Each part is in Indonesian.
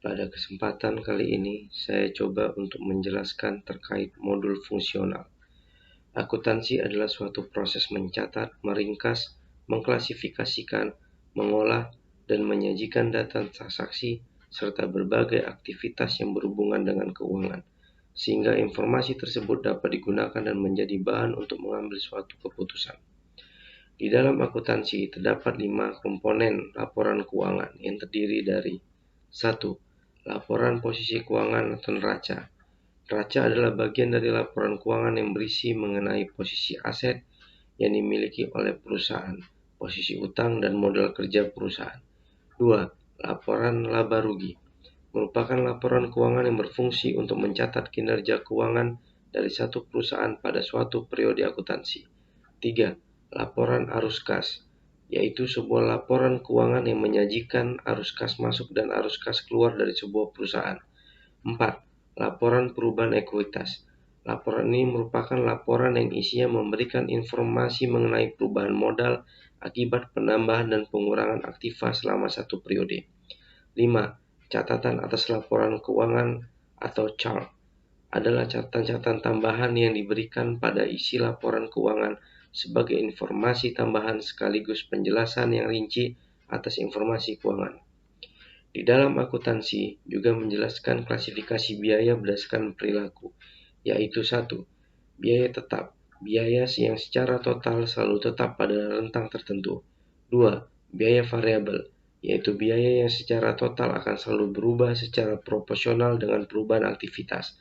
Pada kesempatan kali ini, saya coba untuk menjelaskan terkait modul fungsional. Akuntansi adalah suatu proses mencatat, meringkas, mengklasifikasikan, mengolah, dan menyajikan data transaksi serta berbagai aktivitas yang berhubungan dengan keuangan, sehingga informasi tersebut dapat digunakan dan menjadi bahan untuk mengambil suatu keputusan. Di dalam akuntansi terdapat 5 komponen laporan keuangan yang terdiri dari 1. Laporan posisi keuangan atau neraca. Neraca adalah bagian dari laporan keuangan yang berisi mengenai posisi aset yang dimiliki oleh perusahaan, posisi utang, dan modal kerja perusahaan. 2. Laporan laba rugi. Merupakan laporan keuangan yang berfungsi untuk mencatat kinerja keuangan dari satu perusahaan pada suatu periode akuntansi. 3. Laporan arus kas, yaitu sebuah laporan keuangan yang menyajikan arus kas masuk dan arus kas keluar dari sebuah perusahaan. 4. Laporan perubahan ekuitas. Laporan ini merupakan laporan yang isinya memberikan informasi mengenai perubahan modal akibat penambahan dan pengurangan aktiva selama satu periode. 5. Catatan atas laporan keuangan atau chart adalah catatan-catatan tambahan yang diberikan pada isi laporan keuangan sebagai informasi tambahan sekaligus penjelasan yang rinci atas informasi keuangan. Di dalam akuntansi juga menjelaskan klasifikasi biaya berdasarkan perilaku, yaitu 1. Biaya tetap, biaya yang secara total selalu tetap pada rentang tertentu. 2. Biaya variabel, yaitu biaya yang secara total akan selalu berubah secara proporsional dengan perubahan aktivitas.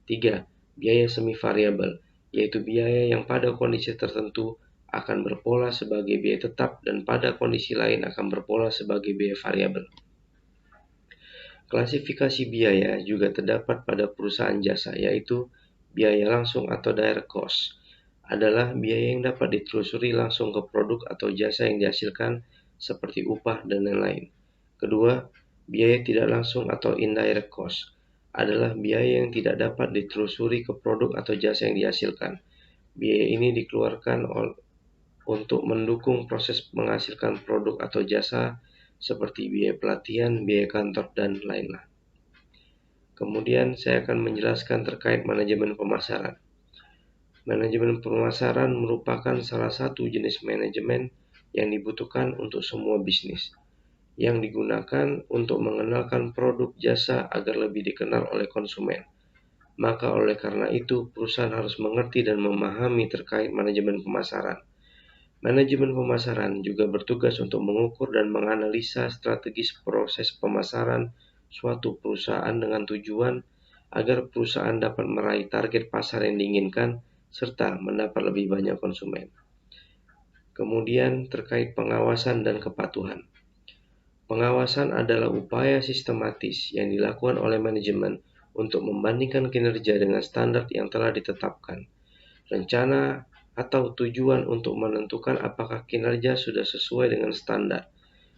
3. Biaya semi variabel, yaitu biaya yang pada kondisi tertentu akan berpola sebagai biaya tetap dan pada kondisi lain akan berpola sebagai biaya variabel. Klasifikasi biaya juga terdapat pada perusahaan jasa, yaitu biaya langsung atau direct cost adalah biaya yang dapat ditelusuri langsung ke produk atau jasa yang dihasilkan seperti upah dan lain-lain. Kedua, biaya tidak langsung atau indirect cost adalah biaya yang tidak dapat ditelusuri ke produk atau jasa yang dihasilkan. Biaya ini dikeluarkan untuk mendukung proses menghasilkan produk atau jasa seperti biaya pelatihan, biaya kantor, dan lain-lain. Kemudian saya akan menjelaskan terkait manajemen pemasaran. Manajemen pemasaran merupakan salah satu jenis manajemen yang dibutuhkan untuk semua bisnis, yang digunakan untuk mengenalkan produk jasa agar lebih dikenal oleh konsumen. Maka oleh karena itu, perusahaan harus mengerti dan memahami terkait manajemen pemasaran. Manajemen pemasaran juga bertugas untuk mengukur dan menganalisa strategis proses pemasaran suatu perusahaan dengan tujuan agar perusahaan dapat meraih target pasar yang diinginkan serta mendapat lebih banyak konsumen. Kemudian terkait pengawasan dan kepatuhan. Pengawasan adalah upaya sistematis yang dilakukan oleh manajemen untuk membandingkan kinerja dengan standar yang telah ditetapkan. Rencana atau tujuan untuk menentukan apakah kinerja sudah sesuai dengan standar,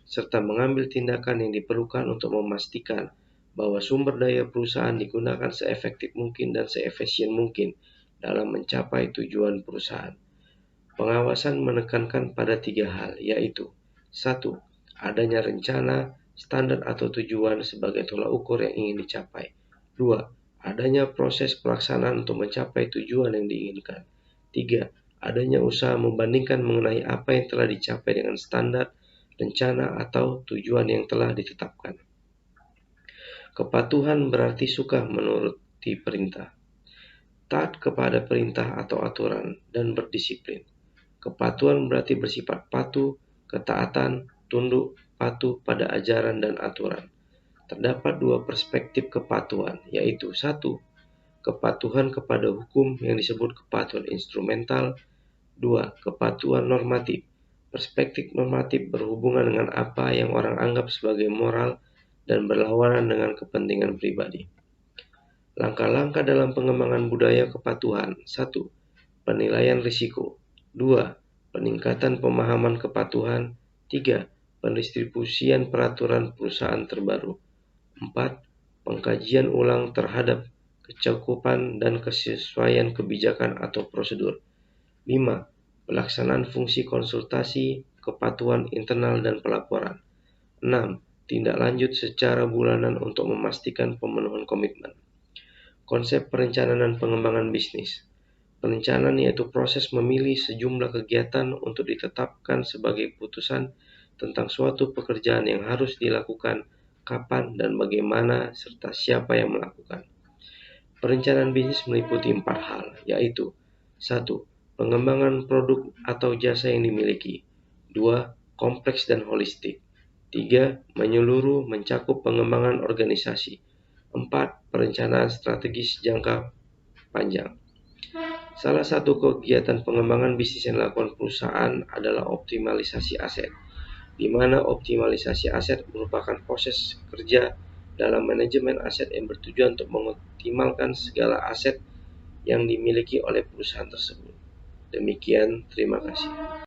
serta mengambil tindakan yang diperlukan untuk memastikan bahwa sumber daya perusahaan digunakan seefektif mungkin dan seefisien mungkin dalam mencapai tujuan perusahaan. Pengawasan menekankan pada 3 hal, yaitu 1. Adanya rencana, standar atau tujuan sebagai tolak ukur yang ingin dicapai. 2. Adanya proses pelaksanaan untuk mencapai tujuan yang diinginkan. 3. Adanya usaha membandingkan mengenai apa yang telah dicapai dengan standar, rencana, atau tujuan yang telah ditetapkan. Kepatuhan berarti suka menuruti perintah, taat kepada perintah atau aturan, dan berdisiplin. Kepatuhan berarti bersifat patuh, ketaatan, tunduk, patuh pada ajaran dan aturan. Terdapat 2 perspektif kepatuhan, yaitu 1. Kepatuhan kepada hukum yang disebut kepatuhan instrumental. 2. Kepatuhan normatif. Perspektif normatif berhubungan dengan apa yang orang anggap sebagai moral dan berlawanan dengan kepentingan pribadi. Langkah-langkah dalam pengembangan budaya kepatuhan. 1. Penilaian risiko. 2. Peningkatan pemahaman kepatuhan. 3. Pendistribusian peraturan perusahaan terbaru. 4. Pengkajian ulang terhadap kecukupan dan kesesuaian kebijakan atau prosedur. 5. Pelaksanaan fungsi konsultasi, kepatuhan internal dan pelaporan. 6. tindak lanjut secara bulanan untuk memastikan pemenuhan komitmen. Konsep perencanaan dan pengembangan bisnis. Perencanaan yaitu proses memilih sejumlah kegiatan untuk ditetapkan sebagai putusan tentang suatu pekerjaan yang harus dilakukan, kapan dan bagaimana, serta siapa yang melakukan. Perencanaan bisnis meliputi 4 hal, yaitu 1. Pengembangan produk atau jasa yang dimiliki. 2. Kompleks dan holistik. 3. Menyeluruh mencakup pengembangan organisasi. 4. Perencanaan strategis jangka panjang. Salah satu kegiatan pengembangan bisnis yang dilakukan perusahaan adalah optimalisasi aset, di mana optimalisasi aset merupakan proses kerja dalam manajemen aset yang bertujuan untuk mengoptimalkan segala aset yang dimiliki oleh perusahaan tersebut. Demikian, terima kasih.